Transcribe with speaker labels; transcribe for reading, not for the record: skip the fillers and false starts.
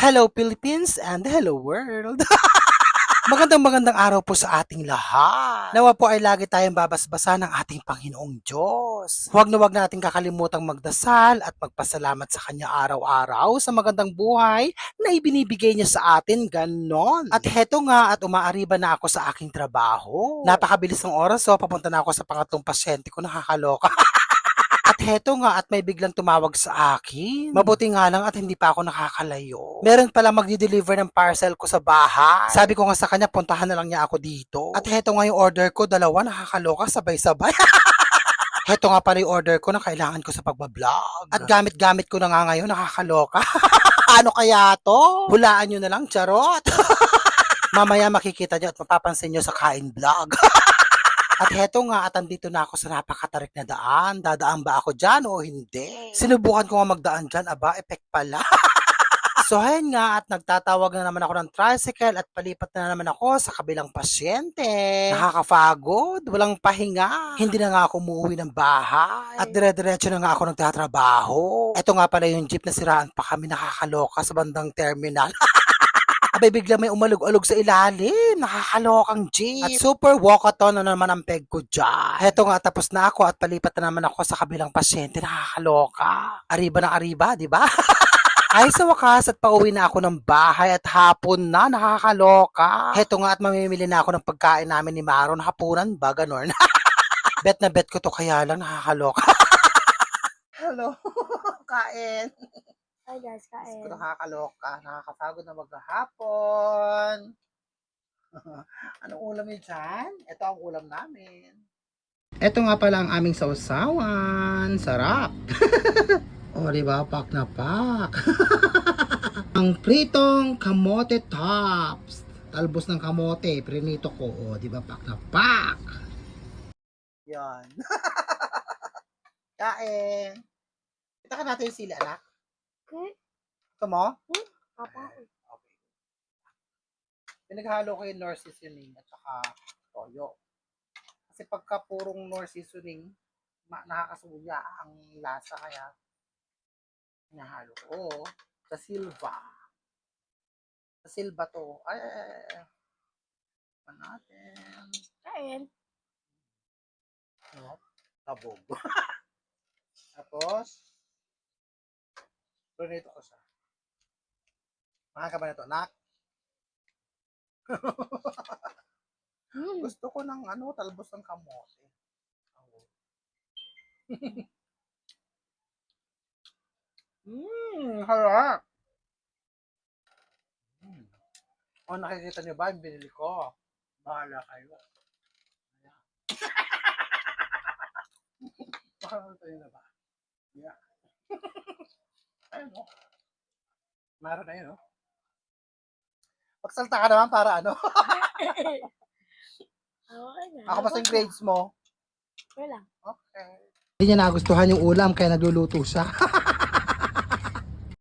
Speaker 1: Hello Philippines and hello world! Magandang araw po sa ating lahat. Nawa po ay lagi tayong babasbasa ng ating Panginoong Diyos. Huwag na huwag natin kakalimutang magdasal at magpasalamat sa Kanya araw-araw sa magandang buhay na ibinibigay niya sa atin, ganon. At heto nga at umaariba na ako sa aking trabaho. Napakabilis ng oras papunta na ako sa pangatlong pasyente ko, nakakaloka. At heto nga at may biglang tumawag sa akin. Mabuti nga lang at hindi pa ako nakakalayo. Meron pala magdi-deliver ng parcel ko sa bahay. Sabi ko nga sa kanya, puntahan na lang niya ako dito. At heto nga yung order ko, dalawa, nakakaloka, sabay-sabay. Heto nga pala yung order ko na kailangan ko sa pagbablog. At gamit-gamit ko na nga ngayon, nakakaloka. Ano kaya to? Hulaan nyo na lang, charot. Mamaya makikita nyo at mapapansin nyo sa Kain Vlog. At heto nga at andito na ako sa napakatarik na daan. Dadaan ba ako dyan o hindi? Sinubukan ko nga magdaan dyan. Aba, effect pala. So ayun nga at nagtatawag na naman ako ng tricycle at palipat na naman ako sa kabilang pasyente. Nakakapagod, walang pahinga. Hindi na nga ako umuwi ng bahay. At dire-diretso na nga ako nagtatrabaho. Ito nga pala yung jeep na siraan pa kami, nakakaloka sa bandang terminal. Abay, bigla may umalog-alog sa ilalim. Nakakalokang jeep. At super walkathon na naman ang peg ko dyan. Heto nga, tapos na ako at palipat na naman ako sa kabilang pasyente. Nakakaloka. Ariba ng ariba, di ba? Ay, sa wakas at pauwi na ako ng bahay at hapon na, nakakaloka. Heto nga at mamimili na ako ng pagkain namin ni Maron. Hapunan ba? Ganon. Bet na bet ko to, kaya lang nakakaloka. Hello. Kain.
Speaker 2: Hi guys, kain.
Speaker 1: Nakakaloka, nakakapagod na maghapon. Anong ulam niyo dyan? Ito ang ulam namin. Ito nga pala ang aming sausawan. Sarap. O, diba? Pak na pak. Ang pritong kamote tops. Talbos ng kamote. Prinito ko. O, diba? Pak na pak. Yan. Kain. Kita ka natin yung sili, anak.
Speaker 2: Okay.
Speaker 1: Ito mo?
Speaker 2: Papa.
Speaker 1: Okay. Pinaghalo ko yung Knorr seasoning at saka toyo. Kasi pagka purong Knorr seasoning, nakakasuya ang lasa, kaya hinahalo ko sa Silva. Sa Silva to. Ay. Ano natin?
Speaker 2: Kain.
Speaker 1: No? Tabog. Tapos, donate ko siya. Mahal ka ba na ito, anak? Gusto ko ng talbos ng kamote. Harap. O, nakikita niyo ba yung binili ko? Bahala kayo. Ayan. Makakita niyo na ba? Yeah. Ayun, no? Meron na yun, no? Magsalta ka naman para
Speaker 2: Okay na.
Speaker 1: Ako basta yung grades mo.
Speaker 2: Okay lang.
Speaker 1: Okay. Hindi niya nagustuhan yung ulam kaya nagluluto siya.